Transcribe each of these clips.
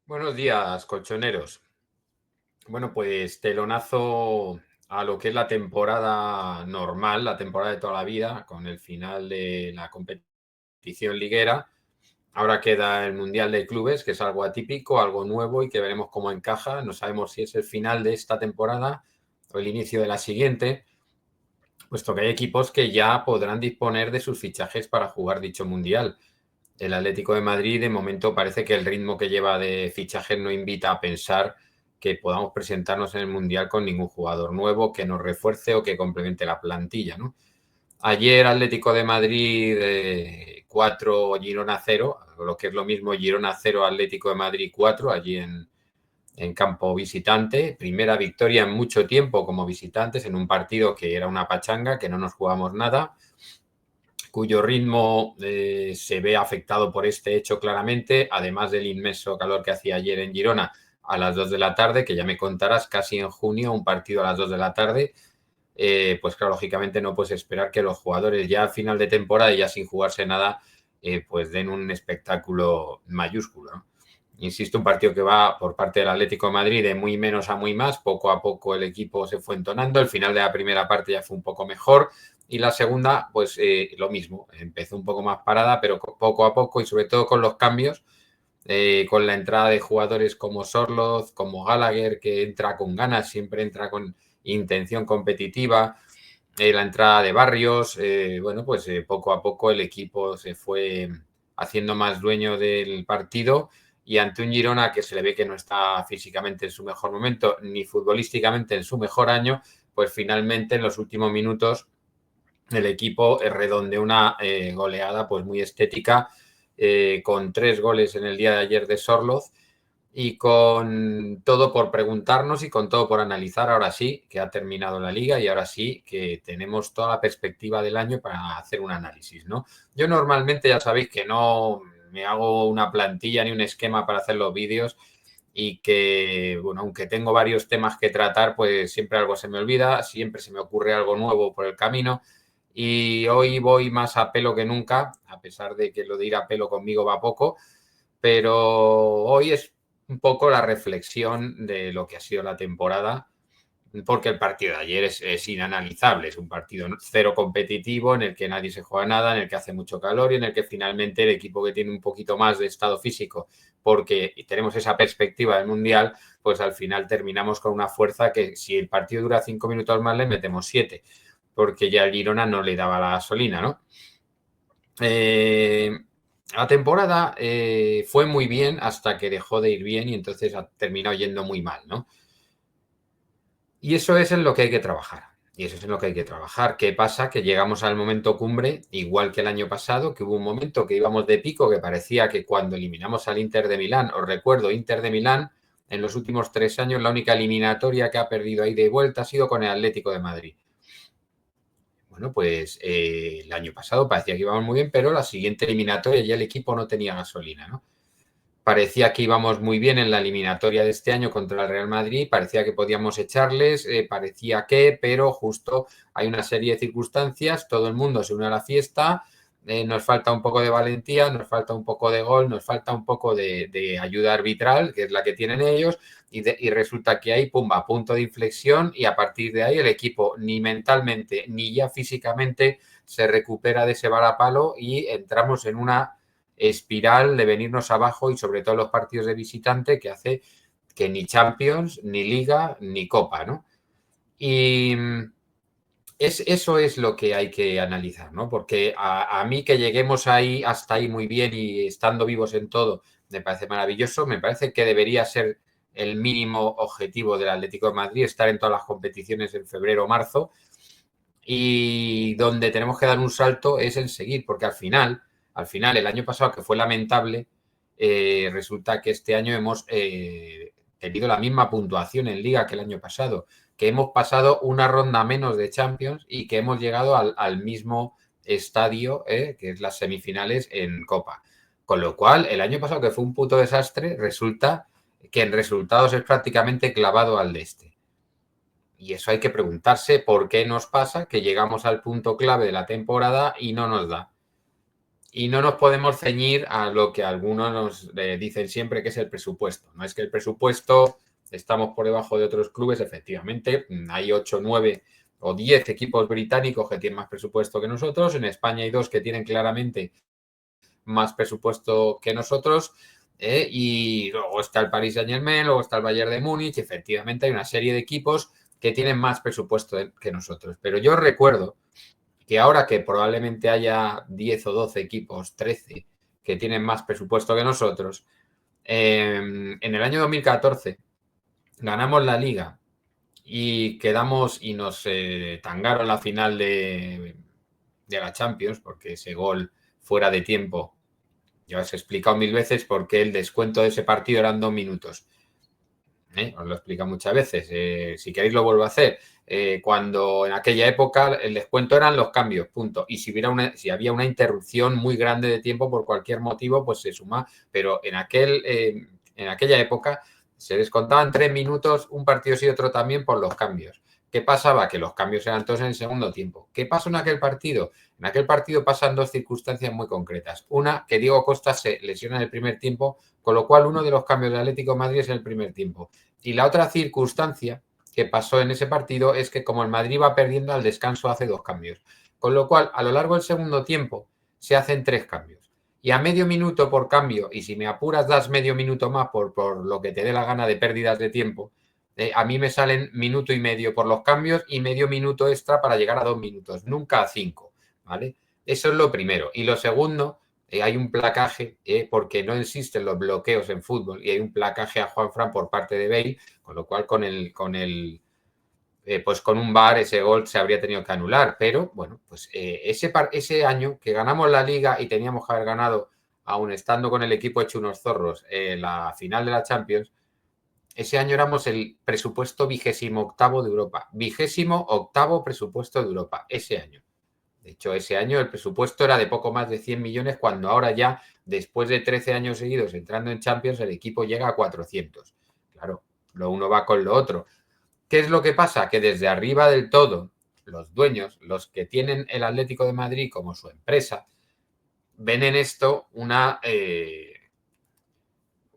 Buenos días, colchoneros. Bueno, pues telonazo a lo que es la temporada normal, la temporada de toda la vida, con el final de la competición liguera. Ahora queda el Mundial de Clubes, que es algo atípico, algo nuevo y que veremos cómo encaja. No sabemos si es el final de esta temporada o el inicio de la siguiente, puesto que hay equipos que ya podrán disponer de sus fichajes para jugar dicho Mundial. El Atlético de Madrid, de momento, parece que el ritmo que lleva de fichajes no invita a pensar que podamos presentarnos en el Mundial con ningún jugador nuevo que nos refuerce o que complemente la plantilla, ¿no? Ayer Atlético de Madrid 4, Girona 0, lo que es lo mismo Girona 0, Atlético de Madrid 4, allí en campo visitante. Primera victoria en mucho tiempo como visitantes en un partido que era una pachanga, que no nos jugamos nada, cuyo ritmo se ve afectado por este hecho claramente, además del inmenso calor que hacía ayer en Girona a las 2 de la tarde, que ya me contarás, casi en junio, un partido a las 2 de la tarde, pues claro, lógicamente no puedes esperar que los jugadores ya a final de temporada y ya sin jugarse nada, pues den un espectáculo mayúsculo, ¿no? Insisto, un partido que va por parte del Atlético de Madrid de muy menos a muy más. Poco a poco el equipo se fue entonando. El final de la primera parte ya fue un poco mejor. Y la segunda, pues lo mismo. Empezó un poco más parada, pero poco a poco y sobre todo con los cambios, con la entrada de jugadores como Sorloz, como Gallagher, que entra con ganas, siempre entra con intención competitiva. La entrada de Barrios, bueno, pues poco a poco el equipo se fue haciendo más dueño del partido y ante un Girona que se le ve que no está físicamente en su mejor momento ni futbolísticamente en su mejor año, pues finalmente en los últimos minutos el equipo redondeó una goleada pues muy estética, con 3 goles en el día de ayer de Sorloz y con todo por preguntarnos y con todo por analizar. Ahora sí que ha terminado la liga y ahora sí que tenemos toda la perspectiva del año para hacer un análisis, ¿no? Yo normalmente ya sabéis que no me hago una plantilla ni un esquema para hacer los vídeos y que, bueno, aunque tengo varios temas que tratar, pues siempre algo se me olvida, siempre se me ocurre algo nuevo por el camino y hoy voy más a pelo que nunca, a pesar de que lo de ir a pelo conmigo va poco, pero hoy es un poco la reflexión de lo que ha sido la temporada, porque el partido de ayer es inanalizable, es un partido cero competitivo en el que nadie se juega nada, en el que hace mucho calor y en el que finalmente el equipo que tiene un poquito más de estado físico, porque tenemos esa perspectiva del Mundial, pues al final terminamos con una fuerza que si el partido dura 5 minutos más le metemos 7, porque ya el Girona no le daba la gasolina, ¿no? La temporada fue muy bien hasta que dejó de ir bien y entonces ha terminado yendo muy mal, ¿no? Y eso es en lo que hay que trabajar. Y eso es en lo que hay que trabajar. ¿Qué pasa? Que llegamos al momento cumbre, igual que el año pasado, que hubo un momento que íbamos de pico, que parecía que cuando eliminamos al Inter de Milán, os recuerdo, Inter de Milán, en los últimos 3 años, la única eliminatoria que ha perdido ahí de vuelta ha sido con el Atlético de Madrid. Bueno, pues el año pasado parecía que íbamos muy bien, pero la siguiente eliminatoria ya el equipo no tenía gasolina, ¿no? Parecía que íbamos muy bien en la eliminatoria de este año contra el Real Madrid, parecía que podíamos echarles, parecía que, pero justo hay una serie de circunstancias, todo el mundo se une a la fiesta, nos falta un poco de valentía, nos falta un poco de gol, nos falta un poco de ayuda arbitral, que es la que tienen ellos, y resulta que hay, pumba, punto de inflexión y a partir de ahí el equipo ni mentalmente ni ya físicamente se recupera de ese varapalo y entramos en una espiral de venirnos abajo y sobre todo los partidos de visitante que hace que ni Champions, ni Liga, ni Copa, ¿no? Y eso es lo que hay que analizar, ¿no? Porque a mí que lleguemos ahí hasta ahí muy bien y estando vivos en todo, me parece maravilloso, me parece que debería ser el mínimo objetivo del Atlético de Madrid, estar en todas las competiciones en febrero o marzo, y donde tenemos que dar un salto es en seguir, porque al final, el año pasado, que fue lamentable, resulta que este año hemos tenido la misma puntuación en Liga que el año pasado, que hemos pasado una ronda menos de Champions y que hemos llegado al mismo estadio, que es las semifinales en Copa. Con lo cual, el año pasado, que fue un puto desastre, resulta que en resultados es prácticamente clavado al de este. Y eso hay que preguntarse por qué nos pasa que llegamos al punto clave de la temporada y no nos da. y no nos podemos ceñir a lo que algunos nos dicen siempre, que es el presupuesto. No es que el presupuesto estamos por debajo de otros clubes, efectivamente, hay 8, 9 o 10 equipos británicos que tienen más presupuesto que nosotros, en España hay 2 que tienen claramente más presupuesto que nosotros, y luego está el Paris Saint-Germain, luego está el Bayern de Múnich, efectivamente hay una serie de equipos que tienen más presupuesto que nosotros. Pero yo recuerdo que ahora que probablemente haya 10 o 12 equipos, 13, que tienen más presupuesto que nosotros, en el año 2014 ganamos la liga y quedamos y nos tangaron la final de la Champions, porque ese gol fuera de tiempo, ya os he explicado 1000 veces por qué el descuento de ese partido eran 2 minutos. Os lo he explicado muchas veces. Si queréis lo vuelvo a hacer. Cuando en aquella época el descuento eran los cambios, punto. Y si había una interrupción muy grande de tiempo por cualquier motivo, pues se suma. Pero en aquella época se descontaban 3 minutos, un partido sí, otro también, por los cambios. ¿Qué pasaba? Que los cambios eran todos en el segundo tiempo. ¿Qué pasó en aquel partido? En aquel partido pasan 2 circunstancias muy concretas. Una, que Diego Costa se lesiona en el primer tiempo, con lo cual uno de los cambios del Atlético de Madrid es en el primer tiempo. Y la otra circunstancia que pasó en ese partido es que como el Madrid va perdiendo, al descanso hace 2 cambios. Con lo cual, a lo largo del segundo tiempo se hacen 3 cambios. Y a medio minuto por cambio, y si me apuras das medio minuto más por lo que te dé la gana de pérdidas de tiempo, a mí me salen minuto y medio por los cambios y medio minuto extra para llegar a 2 minutos, nunca a 5, ¿vale? Eso es lo primero. Y lo segundo, hay un placaje, porque no existen los bloqueos en fútbol, y hay un placaje a Juanfran por parte de Bale, con lo cual pues con un VAR ese gol se habría tenido que anular. Pero bueno, pues ese año que ganamos la liga y teníamos que haber ganado, aún estando con el equipo hecho unos zorros, la final de la Champions, ese año éramos el presupuesto 28º de Europa. 28º presupuesto de Europa, ese año. De hecho, ese año el presupuesto era de poco más de 100 millones, cuando ahora ya, después de 13 años seguidos entrando en Champions, el equipo llega a 400. Claro, lo uno va con lo otro. ¿Qué es lo que pasa? Que desde arriba del todo, los dueños, los que tienen el Atlético de Madrid como su empresa, ven en esto una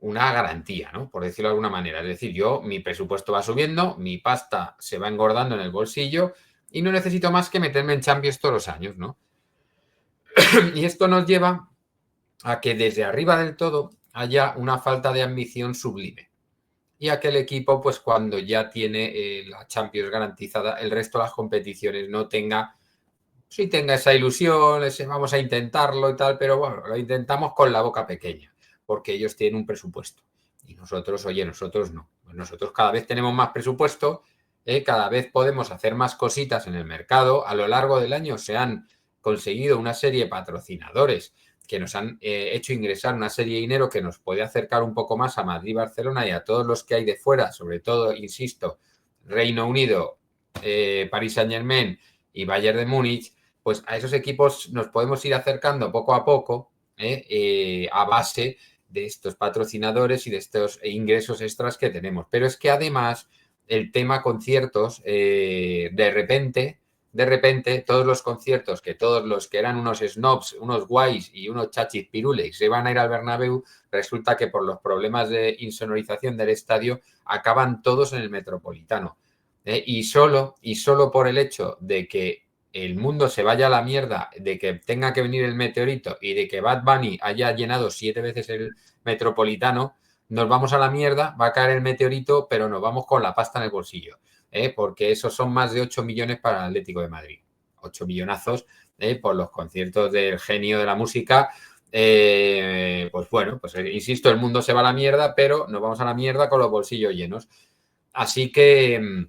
garantía, ¿no? Por decirlo de alguna manera. Es decir, mi presupuesto va subiendo, mi pasta se va engordando en el bolsillo y no necesito más que meterme en Champions todos los años, ¿no? Y esto nos lleva a que desde arriba del todo haya una falta de ambición sublime. Y a que el equipo, pues cuando ya tiene la Champions garantizada, el resto de las competiciones no tenga, sí tenga esa ilusión, ese vamos a intentarlo y tal, pero bueno, lo intentamos con la boca pequeña, porque ellos tienen un presupuesto. Y nosotros, oye, nosotros no. Nosotros cada vez tenemos más presupuesto, cada vez podemos hacer más cositas en el mercado. A lo largo del año se han conseguido una serie de patrocinadores que nos han hecho ingresar una serie de dinero que nos puede acercar un poco más a Madrid, Barcelona y a todos los que hay de fuera, sobre todo, insisto, Reino Unido, Paris Saint-Germain y Bayern de Múnich. Pues a esos equipos nos podemos ir acercando poco a poco, a base de estos patrocinadores y de estos ingresos extras que tenemos. Pero es que además el tema conciertos, de repente, todos los conciertos, que todos los que eran unos snobs, unos guays y unos chachis pirules se van a ir al Bernabéu, resulta que por los problemas de insonorización del estadio acaban todos en el Metropolitano. Y solo por el hecho de que el mundo se vaya a la mierda, de que tenga que venir el meteorito y de que Bad Bunny haya llenado 7 veces el Metropolitano, nos vamos a la mierda, va a caer el meteorito, pero nos vamos con la pasta en el bolsillo. Porque esos son más de 8 millones para el Atlético de Madrid. 8 millonazos por los conciertos del genio de la música. Pues bueno, pues insisto, el mundo se va a la mierda, pero nos vamos a la mierda con los bolsillos llenos. Así que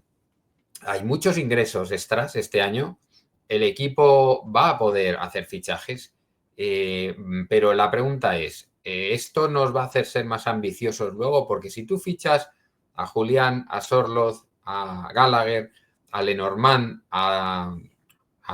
hay muchos ingresos extras este año. El equipo va a poder hacer fichajes, pero la pregunta es, ¿esto nos va a hacer ser más ambiciosos luego? Porque si tú fichas a Julián, a Sorloz, a Gallagher, a Lenormand, a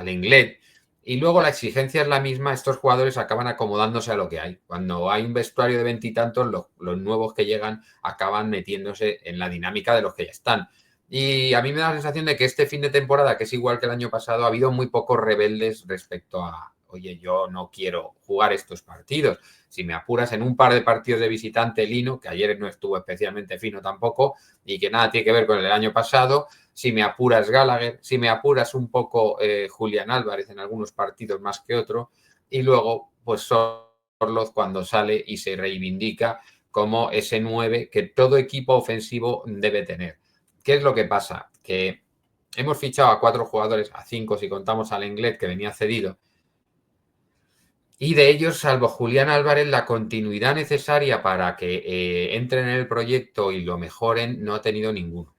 Lenglet, y luego la exigencia es la misma, estos jugadores acaban acomodándose a lo que hay. Cuando hay un vestuario de 20 y tantos, los nuevos que llegan acaban metiéndose en la dinámica de los que ya están. Y a mí me da la sensación de que este fin de temporada, que es igual que el año pasado, ha habido muy pocos rebeldes respecto a oye, yo no quiero jugar estos partidos. Si me apuras en un par de partidos de visitante, Lino, que ayer no estuvo especialmente fino tampoco y que nada tiene que ver con el año pasado, si me apuras Gallagher, si me apuras un poco Julián Álvarez en algunos partidos más que otro, y luego pues Sorloth cuando sale y se reivindica como ese 9 que todo equipo ofensivo debe tener. ¿Qué es lo que pasa? Que hemos fichado a 4 jugadores, a 5 si contamos al Lenglet que venía cedido, y de ellos, salvo Julián Álvarez, la continuidad necesaria para que entren en el proyecto y lo mejoren no ha tenido ninguno.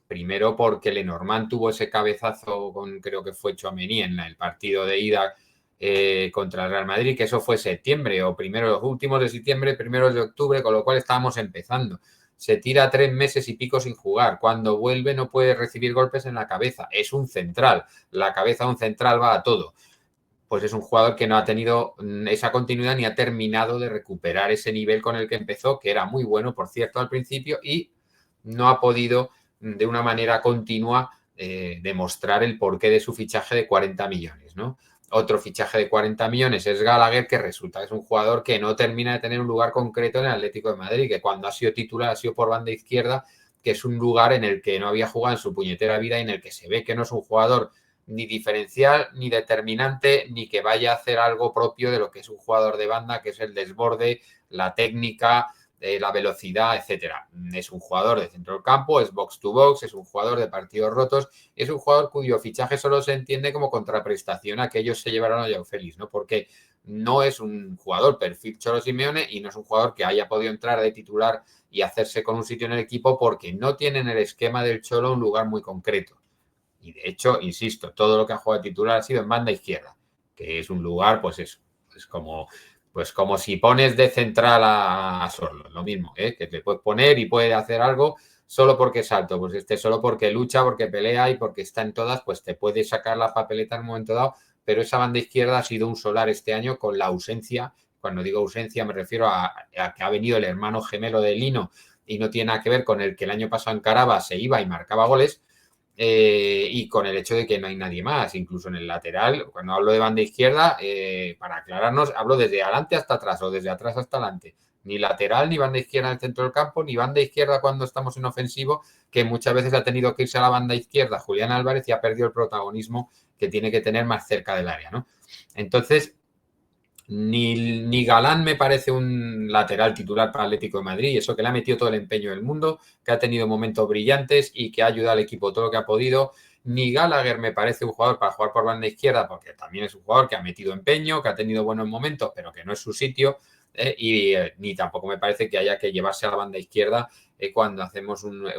Primero porque Lenormand tuvo ese cabezazo con, creo que fue Tchouaméni en el partido de ida contra el Real Madrid, que eso fue septiembre o primero, los últimos de septiembre, primeros de octubre, con lo cual estábamos empezando. Se tira 3 meses y pico sin jugar. Cuando vuelve no puede recibir golpes en la cabeza. Es un central. La cabeza de un central va a todo. Pues es un jugador que no ha tenido esa continuidad ni ha terminado de recuperar ese nivel con el que empezó, que era muy bueno, por cierto, al principio, y no ha podido de una manera continua demostrar el porqué de su fichaje de 40 millones, ¿no? Otro fichaje de 40 millones es Gallagher, que resulta que es un jugador que no termina de tener un lugar concreto en el Atlético de Madrid, que cuando ha sido titular ha sido por banda izquierda, que es un lugar en el que no había jugado en su puñetera vida y en el que se ve que no es un jugador ni diferencial, ni determinante, ni que vaya a hacer algo propio de lo que es un jugador de banda, que es el desborde, la técnica, la velocidad, etcétera. Es un jugador de centro del campo, es box to box, es un jugador de partidos rotos, es un jugador cuyo fichaje solo se entiende como contraprestación a que ellos se llevaron a Joao Félix, ¿no? Porque no es un jugador perfil Cholo Simeone y no es un jugador que haya podido entrar de titular y hacerse con un sitio en el equipo porque no tiene en el esquema del Cholo un lugar muy concreto. Y de hecho, insisto, todo lo que ha jugado de titular ha sido en banda izquierda, que es un lugar, pues eso, pues como si pones de central a Sorloth, lo mismo, que te puedes poner y puede hacer algo solo porque es alto, pues solo porque lucha, porque pelea y porque está en todas, pues te puede sacar la papeleta en un momento dado, pero esa banda izquierda ha sido un solar este año con la ausencia. Cuando digo ausencia me refiero a que ha venido el hermano gemelo de Lino y no tiene nada que ver con el que el año pasado encaraba, se iba y marcaba goles. Y con el hecho de que no hay nadie más, incluso en el lateral, cuando hablo de banda izquierda, para aclararnos, hablo desde adelante hasta atrás o desde atrás hasta adelante. Ni lateral, ni banda izquierda en el centro del campo, ni banda izquierda cuando estamos en ofensivo, que muchas veces ha tenido que irse a la banda izquierda Julián Álvarez y ha perdido el protagonismo que tiene que tener más cerca del área, ¿no? Entonces, ni Galán me parece un lateral titular para Atlético de Madrid, y eso que le ha metido todo el empeño del mundo, que ha tenido momentos brillantes y que ha ayudado al equipo todo lo que ha podido. Ni Gallagher me parece un jugador para jugar por banda izquierda, porque también es un jugador que ha metido empeño, que ha tenido buenos momentos, pero que no es su sitio. Ni tampoco me parece que haya que llevarse a la banda izquierda cuando hacemos un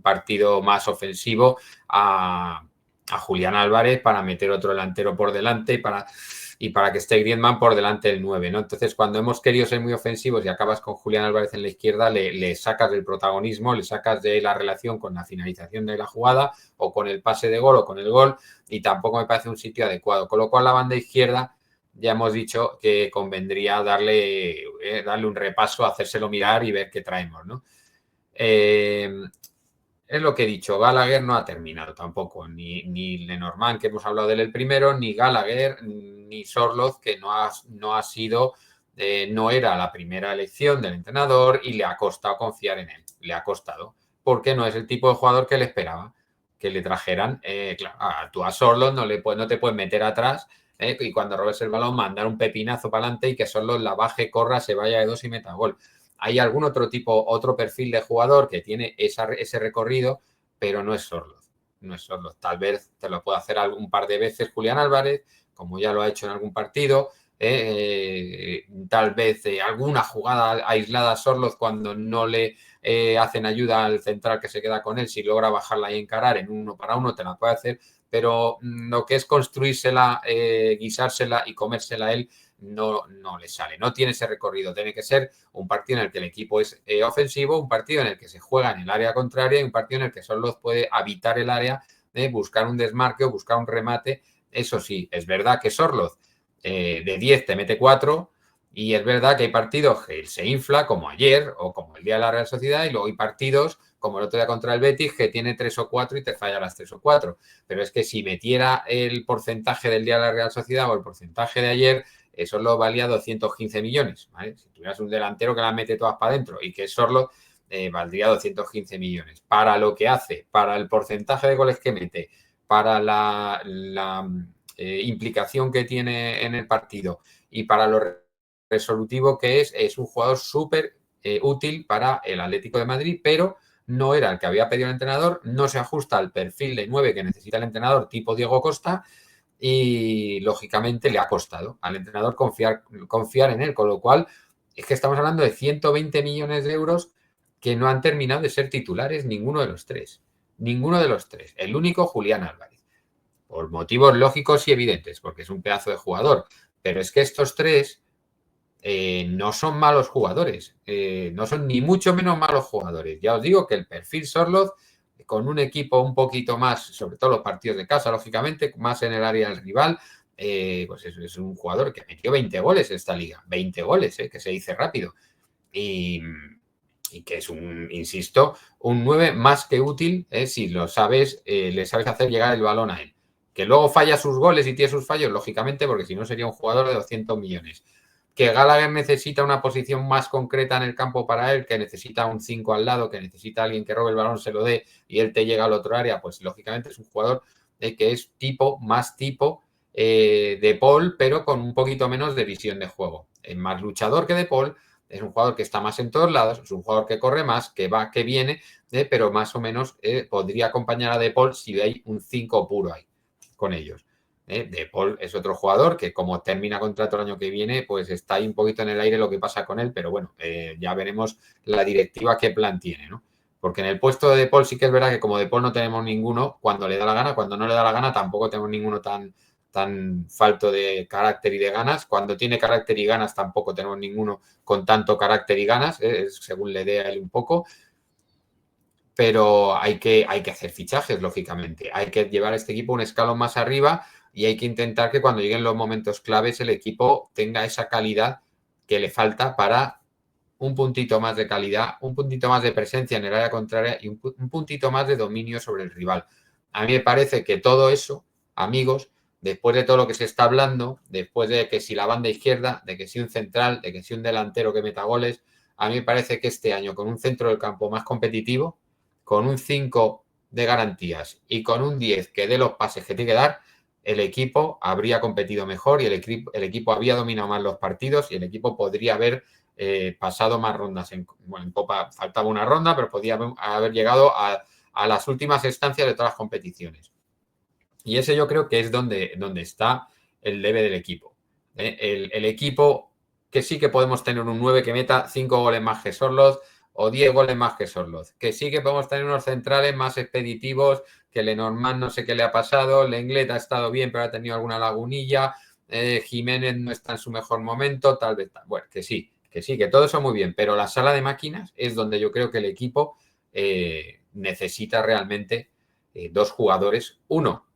partido más ofensivo a Julián Álvarez para meter otro delantero por delante y para que esté Griezmann por delante del 9, ¿no? Entonces, cuando hemos querido ser muy ofensivos y acabas con Julián Álvarez en la izquierda, le sacas del protagonismo, le sacas de la relación con la finalización de la jugada o con el pase de gol o con el gol, y tampoco me parece un sitio adecuado. Con lo cual, la banda izquierda ya hemos dicho que convendría darle un repaso, hacérselo mirar y ver qué traemos, ¿no? Es lo que he dicho, Gallagher no ha terminado tampoco, ni Lenormand, que hemos hablado de él el primero, ni Gallagher, ni Sorloth, que no ha sido, no era la primera elección del entrenador y le ha costado confiar en él, le ha costado, porque no es el tipo de jugador que le esperaba, que le trajeran. Claro, tú a Sorloth no te puedes meter atrás y cuando robes el balón mandar un pepinazo para adelante y que Sorloth la baje, corra, se vaya de dos y meta gol. Hay algún otro perfil de jugador que tiene ese recorrido, pero no es Sorloth. No es Sorloth. Tal vez te lo pueda hacer un par de veces Julián Álvarez, como ya lo ha hecho en algún partido. Tal vez alguna jugada aislada a Sorloth cuando no le hacen ayuda al central que se queda con él. Si logra bajarla y encarar en 1 para 1, te la puede hacer. Pero lo que es construírsela, guisársela y comérsela él, no le sale, no tiene ese recorrido. Tiene que ser un partido en el que el equipo es ofensivo, un partido en el que se juega en el área contraria y un partido en el que Sorloth puede habitar el área, buscar un desmarque o buscar un remate. Eso sí, es verdad que Sorloth de 10 te mete 4 y es verdad que hay partidos que se infla, como ayer o como el día de la Real Sociedad, y luego hay partidos como el otro día contra el Betis, que tiene 3 o 4 y te falla las 3 o 4. Pero es que si metiera el porcentaje del día de la Real Sociedad o el porcentaje de ayer, eso lo valía 215 millones. ¿Vale? Si tuvieras un delantero que las mete todas para adentro y que es Sorloth, valdría 215 millones. Para lo que hace, para el porcentaje de goles que mete, para la implicación que tiene en el partido y para lo resolutivo que es un jugador súper útil para el Atlético de Madrid, pero no era el que había pedido el entrenador, no se ajusta al perfil de 9 que necesita el entrenador tipo Diego Costa y lógicamente le ha costado al entrenador confiar en él, con lo cual es que estamos hablando de 120 millones de euros que no han terminado de ser titulares ninguno de los tres. Ninguno de los tres. El único, Julián Álvarez. Por motivos lógicos y evidentes, porque es un pedazo de jugador. Pero es que estos tres no son malos jugadores. No son ni mucho menos malos jugadores. Ya os digo que el perfil Sorloth, con un equipo un poquito más, sobre todo los partidos de casa, lógicamente, más en el área del rival, pues es un jugador que metió 20 goles en esta liga. 20 goles, que se dice rápido. Y que es insisto, un 9 más que útil si lo sabes, le sabes hacer llegar el balón a él. Que luego falla sus goles y tiene sus fallos, lógicamente, porque si no sería un jugador de 200 millones. Que Gallagher necesita una posición más concreta en el campo para él, que necesita un 5 al lado, que necesita alguien que robe el balón, se lo dé y él te llega al otro área, pues lógicamente es un jugador que es más tipo de Paul, pero con un poquito menos de visión de juego. Es más luchador que de Paul. Es un jugador que está más en todos lados, es un jugador que corre más, que va, que viene, pero más o menos podría acompañar a De Paul si hay un 5 puro ahí con ellos. De Paul es otro jugador que como termina contrato el año que viene, pues está ahí un poquito en el aire lo que pasa con él, pero bueno, ya veremos la directiva qué plan tiene, ¿no? Porque en el puesto de Paul sí que es verdad que como De Paul no tenemos ninguno, cuando le da la gana, cuando no le da la gana tampoco tenemos ninguno tan falto de carácter y de ganas. Cuando tiene carácter y ganas tampoco tenemos ninguno con tanto carácter y ganas, según le dé a él un poco. Pero hay que hacer fichajes, lógicamente. Hay que llevar a este equipo un escalón más arriba y hay que intentar que cuando lleguen los momentos claves el equipo tenga esa calidad que le falta para un puntito más de calidad, un puntito más de presencia en el área contraria y un puntito más de dominio sobre el rival. A mí me parece que todo eso, amigos, después de todo lo que se está hablando, después de que si la banda izquierda, de que si un central, de que si un delantero que meta goles, a mí me parece que este año con un centro del campo más competitivo, con un 5 de garantías y con un 10 que dé los pases que tiene que dar, el equipo habría competido mejor y el equipo había dominado más los partidos y el equipo podría haber pasado más rondas. En Copa faltaba una ronda, pero podía haber llegado a las últimas instancias de todas las competiciones. Y ese yo creo que es donde está el debe del equipo. El equipo que sí que podemos tener un 9 que meta 5 goles más que Sorloth o 10 goles más que Sorloth. Que sí que podemos tener unos centrales más expeditivos, que Lenormand no sé qué le ha pasado, Lenglet ha estado bien pero ha tenido alguna lagunilla, Jiménez no está en su mejor momento, tal vez. Bueno, que sí, que todo eso muy bien, pero la sala de máquinas es donde yo creo que el equipo necesita realmente dos jugadores. Uno,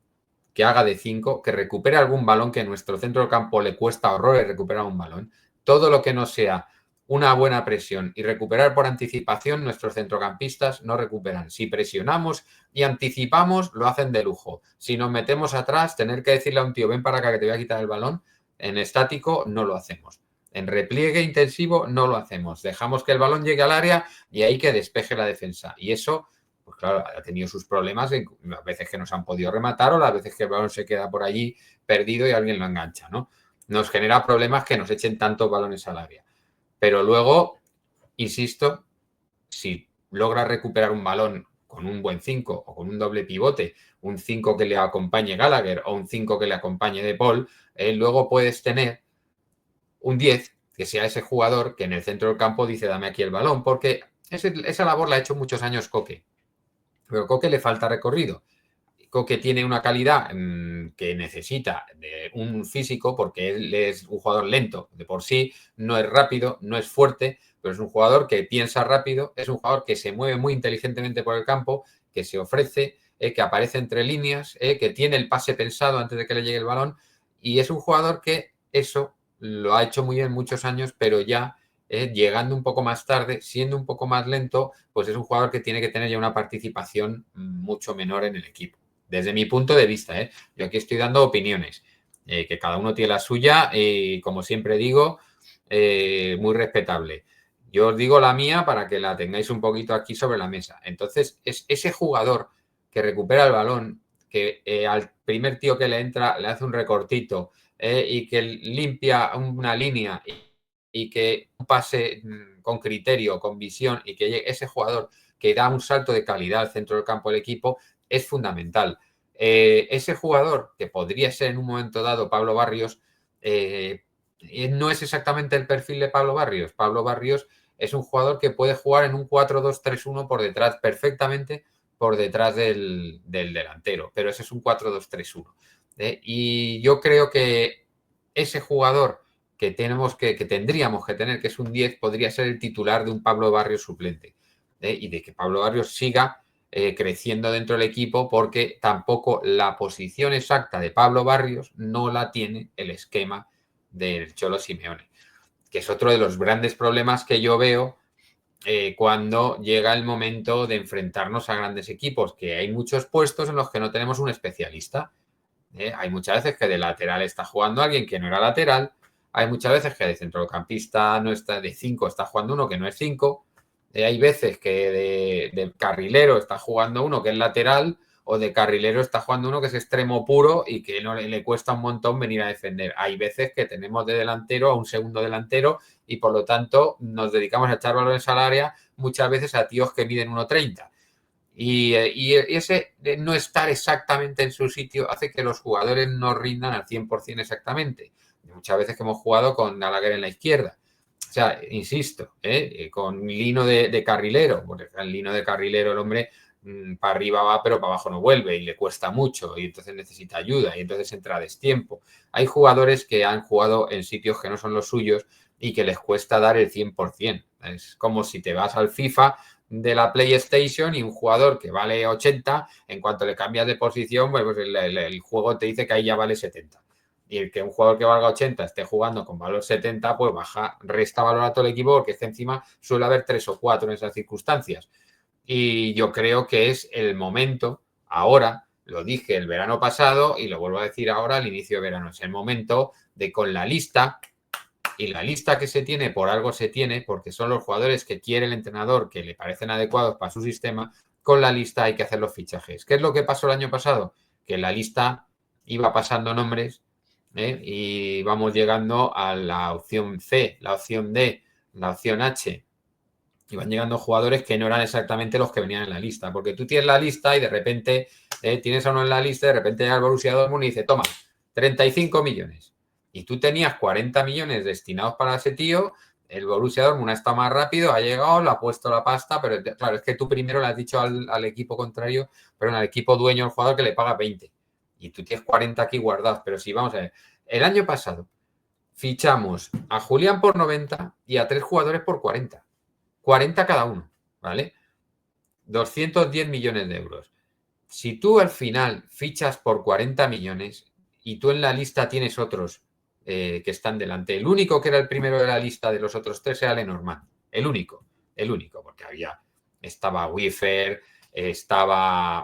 que haga de 5, que recupere algún balón, que en nuestro centro del campo le cuesta horrores recuperar un balón. Todo lo que no sea una buena presión y recuperar por anticipación, nuestros centrocampistas no recuperan. Si presionamos y anticipamos, lo hacen de lujo. Si nos metemos atrás, tener que decirle a un tío, ven para acá que te voy a quitar el balón, en estático no lo hacemos. En repliegue intensivo no lo hacemos. Dejamos que el balón llegue al área y ahí que despeje la defensa. Y eso, pues claro, ha tenido sus problemas en las veces que nos han podido rematar o las veces que el balón se queda por allí perdido y alguien lo engancha, ¿no? Nos genera problemas que nos echen tantos balones al área. Pero luego, insisto, si logra recuperar un balón con un buen 5 o con un doble pivote, un 5 que le acompañe Gallagher o un 5 que le acompañe De Paul, luego puedes tener un 10 que sea ese jugador que en el centro del campo dice dame aquí el balón, porque esa labor la ha hecho muchos años Coque. Pero a Coque le falta recorrido. Coque tiene una calidad que necesita de un físico porque él es un jugador lento de por sí, no es rápido, no es fuerte, pero es un jugador que piensa rápido, es un jugador que se mueve muy inteligentemente por el campo, que se ofrece, que aparece entre líneas, que tiene el pase pensado antes de que le llegue el balón y es un jugador que eso lo ha hecho muy bien muchos años, pero ya llegando un poco más tarde, siendo un poco más lento, pues es un jugador que tiene que tener ya una participación mucho menor en el equipo. Desde mi punto de vista, yo aquí estoy dando opiniones, que cada uno tiene la suya y, como siempre digo, muy respetable. Yo os digo la mía para que la tengáis un poquito aquí sobre la mesa. Entonces, es ese jugador que recupera el balón, que al primer tío que le entra le hace un recortito y que limpia una línea y que un pase con criterio, con visión y que llegue ese jugador que da un salto de calidad al centro del campo del equipo es fundamental. Ese jugador, que podría ser en un momento dado Pablo Barrios, no es exactamente el perfil de Pablo Barrios. Pablo Barrios es un jugador que puede jugar en un 4-2-3-1 por detrás, perfectamente por detrás del delantero, pero ese es un 4-2-3-1. Y yo creo que ese jugador que tendríamos que tener, que es un 10, podría ser el titular de un Pablo Barrios suplente. Y de que Pablo Barrios siga creciendo dentro del equipo, porque tampoco la posición exacta de Pablo Barrios no la tiene el esquema del Cholo Simeone, que es otro de los grandes problemas que yo veo cuando llega el momento de enfrentarnos a grandes equipos, que hay muchos puestos en los que no tenemos un especialista. Hay muchas veces que de lateral está jugando alguien que no era lateral, hay muchas veces que de centrocampista no está, de 5 está jugando uno que no es 5, hay veces que de carrilero está jugando uno que es lateral, o de carrilero está jugando uno que es extremo puro y que no le cuesta un montón venir a defender. Hay veces que tenemos de delantero a un segundo delantero y por lo tanto nos dedicamos a echar balones al área muchas veces a tíos que miden 1,30. Y ese no estar exactamente en su sitio hace que los jugadores no rindan al 100% exactamente. Muchas veces que hemos jugado con Gallagher en la izquierda. O sea, insisto, con Lino de carrilero, porque el Lino de carrilero, el hombre para arriba va, pero para abajo no vuelve y le cuesta mucho y entonces necesita ayuda y entonces entra a destiempo. Hay jugadores que han jugado en sitios que no son los suyos y que les cuesta dar el 100%. Es como si te vas al FIFA de la PlayStation y un jugador que vale 80, en cuanto le cambias de posición, pues el juego te dice que ahí ya vale 70. Y el que un jugador que valga 80 esté jugando con valor 70, pues resta valor a todo el equipo, porque es que encima suele haber 3 o 4 en esas circunstancias. Y yo creo que es el momento, ahora, lo dije el verano pasado y lo vuelvo a decir ahora al inicio de verano, es el momento de, con la lista, y la lista que se tiene por algo se tiene, porque son los jugadores que quiere el entrenador, que le parecen adecuados para su sistema, con la lista hay que hacer los fichajes. ¿Qué es lo que pasó el año pasado? Que la lista iba pasando nombres y vamos llegando a la opción C, la opción D, la opción H. Iban llegando jugadores que no eran exactamente los que venían en la lista, porque tú tienes la lista y de repente tienes a uno en la lista y de repente llega el Borussia Dortmund y dice, toma, 35 millones. Y tú tenías 40 millones destinados para ese tío, el Borussia Dortmund ha estado más rápido, ha llegado, le ha puesto la pasta, pero claro, es que tú primero le has dicho al equipo contrario, perdón, al equipo dueño, al jugador, que le paga 20. Y tú tienes 40 aquí guardados. Pero sí, vamos a ver, el año pasado fichamos a Julián por 90 y a 3 jugadores por 40. 40 cada uno, ¿vale? 210 millones de euros. Si tú al final fichas por 40 millones y tú en la lista tienes otros que están delante, el único que era el primero de la lista de los otros 3 era Lenormand. El único, porque estaba Wiffer,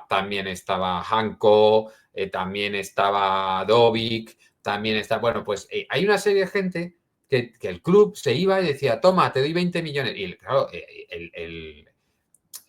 también estaba Hanko, también estaba Dovic, también está, bueno, pues hay una serie de gente que el club se iba y decía, toma, te doy 20 millones. Y claro,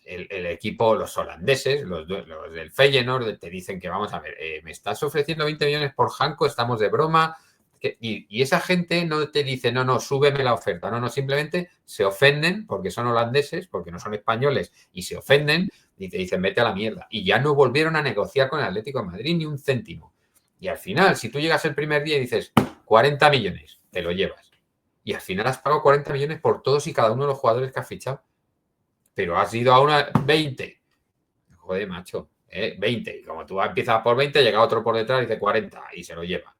el equipo, los holandeses, los del Feyenoord, te dicen que vamos a ver, me estás ofreciendo 20 millones por Hanko, estamos de broma. Y esa gente no te dice, no, súbeme la oferta. No, simplemente se ofenden porque son holandeses, porque no son españoles, y se ofenden y te dicen, vete a la mierda. Y ya no volvieron a negociar con el Atlético de Madrid ni un céntimo. Y al final, si tú llegas el primer día y dices, 40 millones, te lo llevas. Y al final has pagado 40 millones por todos y cada uno de los jugadores que has fichado. Pero has ido a una 20. Joder, macho, 20. Y como tú empiezas por 20, llega otro por detrás y dice 40 y se lo lleva.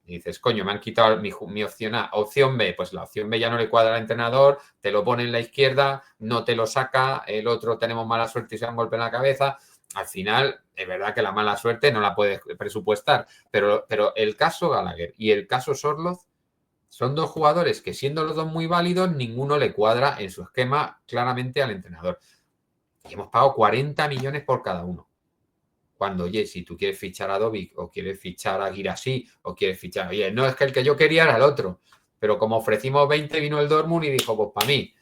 Y dices, coño, me han quitado mi opción A. Opción B, pues la opción B ya no le cuadra al entrenador, te lo pone en la izquierda, no te lo saca, el otro tenemos mala suerte y se da un golpe en la cabeza. Al final, es verdad que la mala suerte no la puedes presupuestar, pero el caso Gallagher y el caso Sorloth Son dos jugadores que, siendo los dos muy válidos, ninguno le cuadra en su esquema claramente al entrenador. Y hemos pagado 40 millones por cada uno. Cuando, oye, si tú quieres fichar a Dovic o quieres fichar a Guirassy o quieres fichar... Oye, no, es que el que yo quería era el otro. Pero como ofrecimos 20, vino el Dortmund y dijo, pues para mí,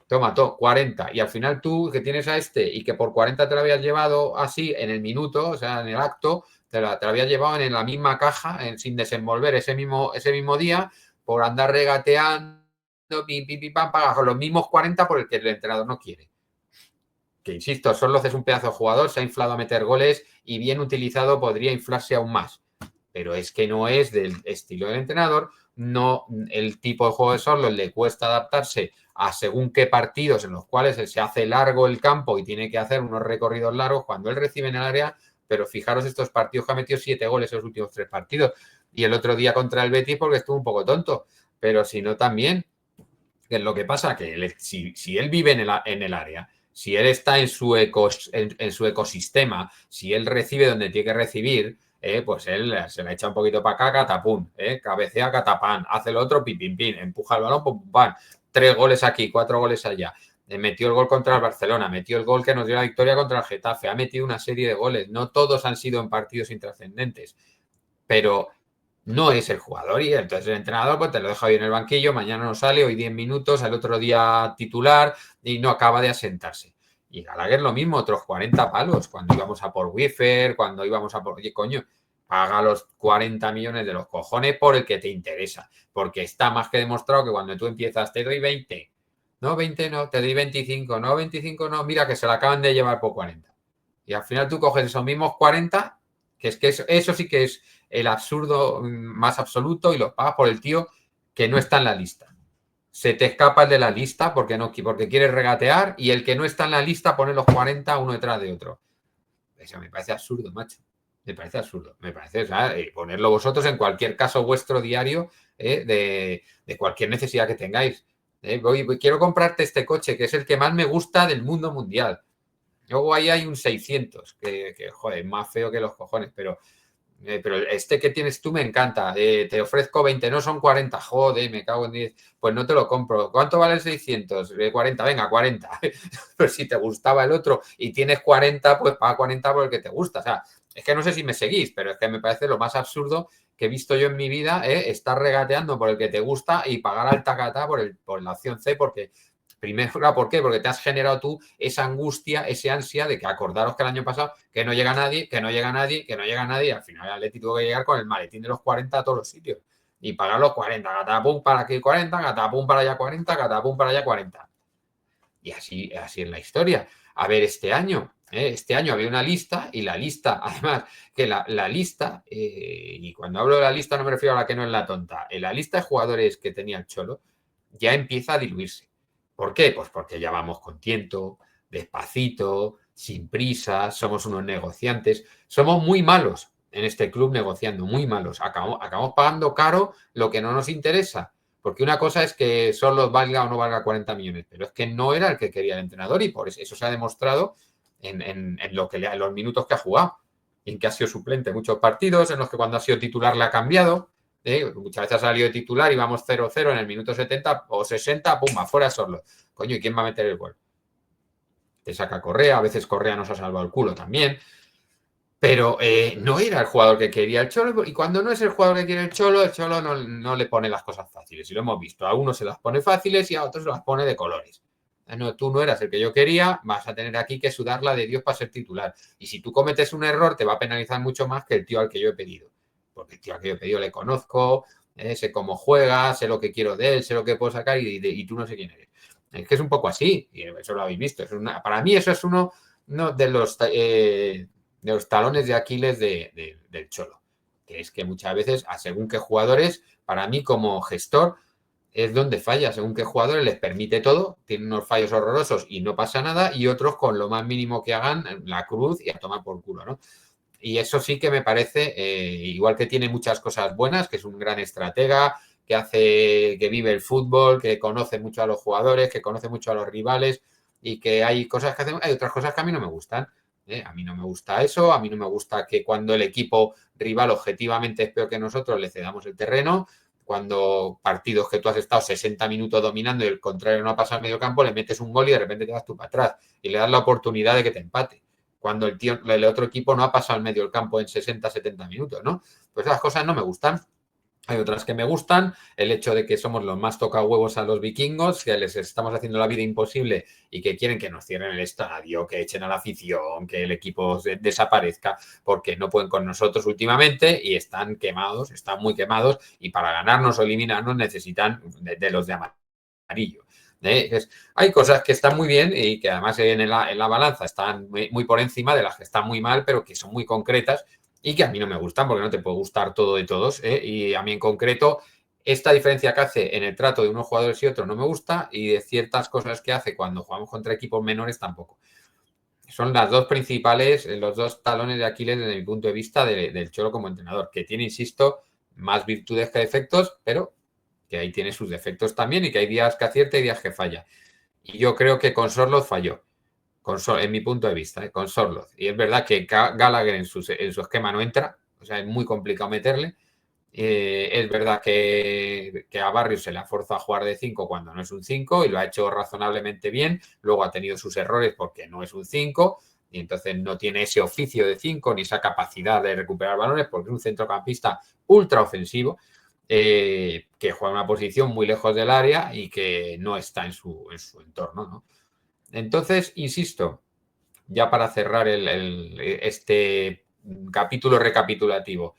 toma, 40. Y al final tú, que tienes a este y que por 40 te lo habías llevado así en el minuto, o sea, en el acto, te lo habías llevado en la misma caja, sin desenvolver ese mismo día, por andar regateando, pagas los mismos 40 por el que el entrenador no quiere. Que insisto, Sorloth es un pedazo de jugador, se ha inflado a meter goles y bien utilizado podría inflarse aún más. Pero es que no es del estilo del entrenador, no, el tipo de juego de Sorloth le cuesta adaptarse a según qué partidos en los cuales él se hace largo el campo y tiene que hacer unos recorridos largos cuando él recibe en el área, pero fijaros estos partidos que ha metido 7 goles en los últimos 3 partidos y el otro día contra el Betis porque estuvo un poco tonto, pero si no también, que es lo que pasa, que si él vive en el área, si él está en su ecosistema, si él recibe donde tiene que recibir, pues él se la echa un poquito para acá, catapum, cabecea, catapán, hace lo otro, pim, pim, pim, empuja el balón, pum, pam, 3 goles aquí, 4 goles allá. Metió el gol contra el Barcelona, metió el gol que nos dio la victoria contra el Getafe, ha metido una serie de goles, no todos han sido en partidos intrascendentes, pero no es el jugador y entonces el entrenador pues te lo deja ahí en el banquillo, mañana no sale, hoy 10 minutos, al otro día titular y no acaba de asentarse. Y Gallagher lo mismo, otros 40 palos, cuando íbamos a por Wiffer, cuando íbamos a por... Oye, coño, paga los 40 millones de los cojones por el que te interesa, porque está más que demostrado que cuando tú empiezas te doy 20, no 20 no, te doy 25, no 25 no, mira que se la acaban de llevar por 40. Y al final tú coges esos mismos 40, que es que eso sí que es el absurdo más absoluto y los pagas por el tío que no está en la lista. Se te escapa el de la lista porque quieres regatear y el que no está en la lista pone los 40 uno detrás de otro. Eso me parece absurdo, macho. Me parece absurdo. Me parece, o sea, ponerlo vosotros en cualquier caso vuestro diario de cualquier necesidad que tengáis. Quiero comprarte este coche que es el que más me gusta del mundo mundial. Luego ahí hay un 600, que joder, más feo que los cojones, pero este que tienes tú me encanta. Te ofrezco 20, no son 40. Joder, me cago en 10. Pues no te lo compro. ¿Cuánto vale el 600? 40, venga, 40. Pero si te gustaba el otro y tienes 40, pues paga 40 por el que te gusta. O sea, es que no sé si me seguís, pero es que me parece lo más absurdo que he visto yo en mi vida, estar regateando por el que te gusta y pagar al tacatá por la opción C, porque primero, ¿por qué? Porque te has generado tú esa angustia, esa ansia de que acordaros que el año pasado que no llega nadie, que no llega nadie, que no llega nadie. Al final el Atleti tuvo que llegar con el maletín de los 40 a todos los sitios y pagar los 40. Catapum para aquí 40, catapum para allá 40, catapum para allá 40. Y así es la historia. A ver, este año había una lista y la lista, además, que la lista, y cuando hablo de la lista no me refiero a la que no es la tonta, la lista de jugadores que tenía el Cholo ya empieza a diluirse. ¿Por qué? Pues porque ya vamos con tiento, despacito, sin prisa, somos unos negociantes, somos muy malos en este club negociando, muy malos. Acabamos pagando caro lo que no nos interesa. Porque una cosa es que solo valga o no valga 40 millones, pero es que no era el que quería el entrenador y por eso se ha demostrado en los minutos que ha jugado, en que ha sido suplente en muchos partidos, en los que cuando ha sido titular le ha cambiado. Muchas veces ha salido de titular y vamos 0-0 en el minuto 70 o 60, pum, afuera Sorloth. Coño, ¿y quién va a meter el gol? Te saca Correa, a veces Correa nos ha salvado el culo también. Pero no era el jugador que quería el Cholo y cuando no es el jugador que quiere el Cholo no le pone las cosas fáciles. Y lo hemos visto. A unos se las pone fáciles y a otros se las pone de colores. No, tú no eras el que yo quería, vas a tener aquí que sudarla de Dios para ser titular. Y si tú cometes un error, te va a penalizar mucho más que el tío al que yo he pedido. Porque el tío al que yo he pedido le conozco, sé cómo juega, sé lo que quiero de él, sé lo que puedo sacar y tú no sé quién eres. Es que es un poco así, y eso lo habéis visto. Para mí eso es uno de los talones de Aquiles del Cholo, que es que muchas veces, a según qué jugadores, para mí como gestor, es donde falla, según qué jugadores les permite todo, tienen unos fallos horrorosos y no pasa nada, y otros con lo más mínimo que hagan, la cruz y a tomar por culo, ¿no? Y eso sí que me parece, igual que tiene muchas cosas buenas, que es un gran estratega, que hace, que vive el fútbol, que conoce mucho a los jugadores, que conoce mucho a los rivales, y que hay cosas que hacen, hay otras cosas que a mí no me gustan. A mí no me gusta eso, a mí no me gusta que cuando el equipo rival objetivamente es peor que nosotros le cedamos el terreno, cuando partidos que tú has estado 60 minutos dominando y el contrario no ha pasado al medio campo, le metes un gol y de repente te vas tú para atrás y le das la oportunidad de que te empate. Cuando el otro equipo no ha pasado al medio del campo en 60, 70 minutos, ¿no? Pues esas cosas no me gustan. Hay otras que me gustan, el hecho de que somos los más tocahuevos a los vikingos, que les estamos haciendo la vida imposible y que quieren que nos cierren el estadio, que echen a la afición, que el equipo desaparezca, porque no pueden con nosotros últimamente y están quemados, están muy quemados y para ganarnos o eliminarnos necesitan de los de amarillo. Hay cosas que están muy bien y que además en la balanza están muy por encima de las que están muy mal, pero que son muy concretas y que a mí no me gustan porque no te puede gustar todo de todos. Y a mí en concreto, esta diferencia que hace en el trato de unos jugadores y otros no me gusta y de ciertas cosas que hace cuando jugamos contra equipos menores tampoco. Son las dos principales, los dos talones de Aquiles desde mi punto de vista del Cholo como entrenador, que tiene, insisto, más virtudes que defectos, pero que ahí tiene sus defectos también y que hay días que acierta y días que falla. Y yo creo que con Sorloth falló, en mi punto de vista, con Sorloth. Y es verdad que Gallagher en su esquema no entra, o sea, es muy complicado meterle. Es verdad que a Barrios se le ha forzado a jugar de 5 cuando no es un 5 y lo ha hecho razonablemente bien. Luego ha tenido sus errores porque no es un 5 y entonces no tiene ese oficio de 5 ni esa capacidad de recuperar balones porque es un centrocampista ultra ofensivo que juega en una posición muy lejos del área y que no está en su entorno, ¿no? Entonces, insisto, ya para cerrar este capítulo recapitulativo,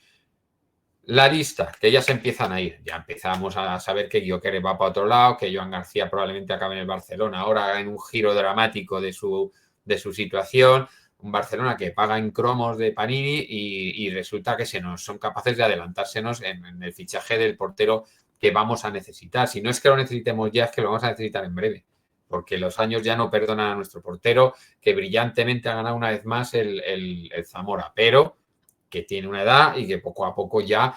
la lista, que ya se empiezan a ir. Ya empezamos a saber que Gyökeres va para otro lado, que Joan García probablemente acabe en el Barcelona. Ahora en un giro dramático de su situación. Un Barcelona que paga en cromos de Panini y resulta que son capaces de adelantársenos en el fichaje del portero que vamos a necesitar. Si no es que lo necesitemos ya, es que lo vamos a necesitar en breve. Porque los años ya no perdonan a nuestro portero, que brillantemente ha ganado una vez más el Zamora. Pero que tiene una edad y que poco a poco ya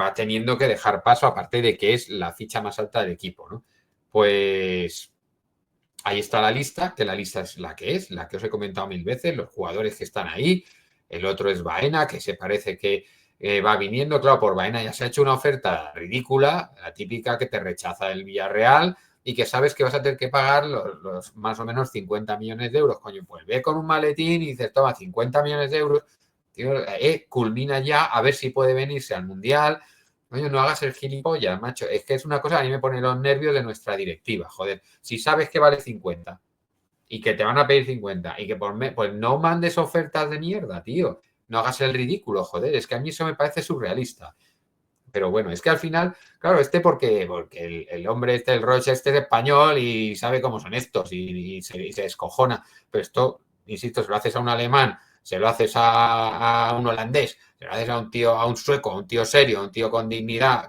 va teniendo que dejar paso, aparte de que es la ficha más alta del equipo, ¿no? Pues ahí está la lista, que la lista es la que os he comentado 1000 veces, los jugadores que están ahí. El otro es Baena, que se parece que va viniendo. Claro, por Baena ya se ha hecho una oferta ridícula, la típica que te rechaza el Villarreal y que sabes que vas a tener que pagar los más o menos 50 millones de euros. Coño, pues ve con un maletín y dices, toma, 50 millones de euros. Tío, culmina ya, a ver si puede venirse al Mundial. Coño, no hagas el gilipollas, macho. Es que es una cosa que a mí me pone los nervios de nuestra directiva, joder. Si sabes que vale 50 y que te van a pedir 50 y que pues no mandes ofertas de mierda, tío. No hagas el ridículo, joder. Es que a mí eso me parece surrealista. Pero bueno, es que al final, claro, porque el hombre el Roche es español y sabe cómo son estos y se descojona. Pero esto, insisto, se lo haces a un alemán, se lo haces a un holandés, se lo haces a un tío, a un sueco, a un tío serio, a un tío con dignidad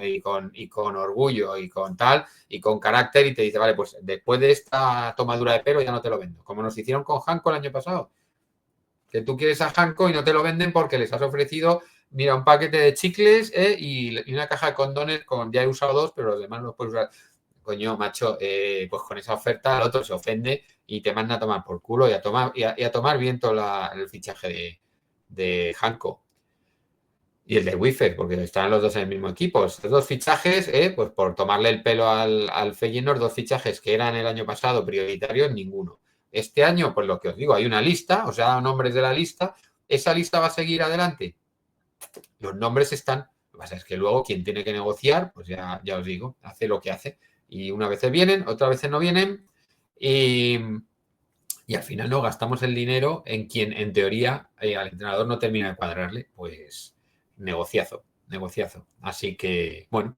y con orgullo y con tal y con carácter y te dice, vale, pues después de esta tomadura de pelo ya no te lo vendo. Como nos hicieron con Hanko el año pasado. Que tú quieres a Hanko y no te lo venden porque les has ofrecido, mira, un paquete de chicles y una caja de condones ya he usado 2, pero los demás no los puedes usar. Coño, macho, pues con esa oferta el otro se ofende y te manda a tomar por culo y a tomar viento el fichaje de Hanko. Y el de Wiffer, porque están los dos en el mismo equipo. Estos dos fichajes, pues por tomarle el pelo al Feyenoord, 2 fichajes que eran el año pasado prioritarios, ninguno. Este año, pues lo que os digo, hay una lista, o sea, nombres de la lista. ¿Esa lista va a seguir adelante? Los nombres están. Lo que pasa es que luego quien tiene que negociar, pues ya os digo, hace lo que hace. Y unas veces vienen, otras veces no vienen. Y al final no gastamos el dinero en quien, en teoría, al entrenador no termina de cuadrarle. Pues negociazo. Así que, bueno,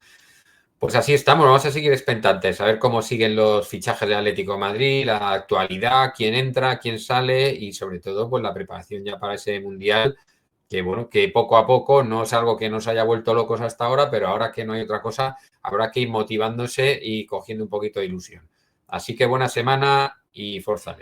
pues así estamos. Vamos a seguir expectantes, a ver cómo siguen los fichajes del Atlético de Madrid, la actualidad, quién entra, quién sale y sobre todo pues la preparación ya para ese Mundial, que bueno, que poco a poco no es algo que nos haya vuelto locos hasta ahora, pero ahora que no hay otra cosa, habrá que ir motivándose y cogiendo un poquito de ilusión. Así que buena semana y fuerza.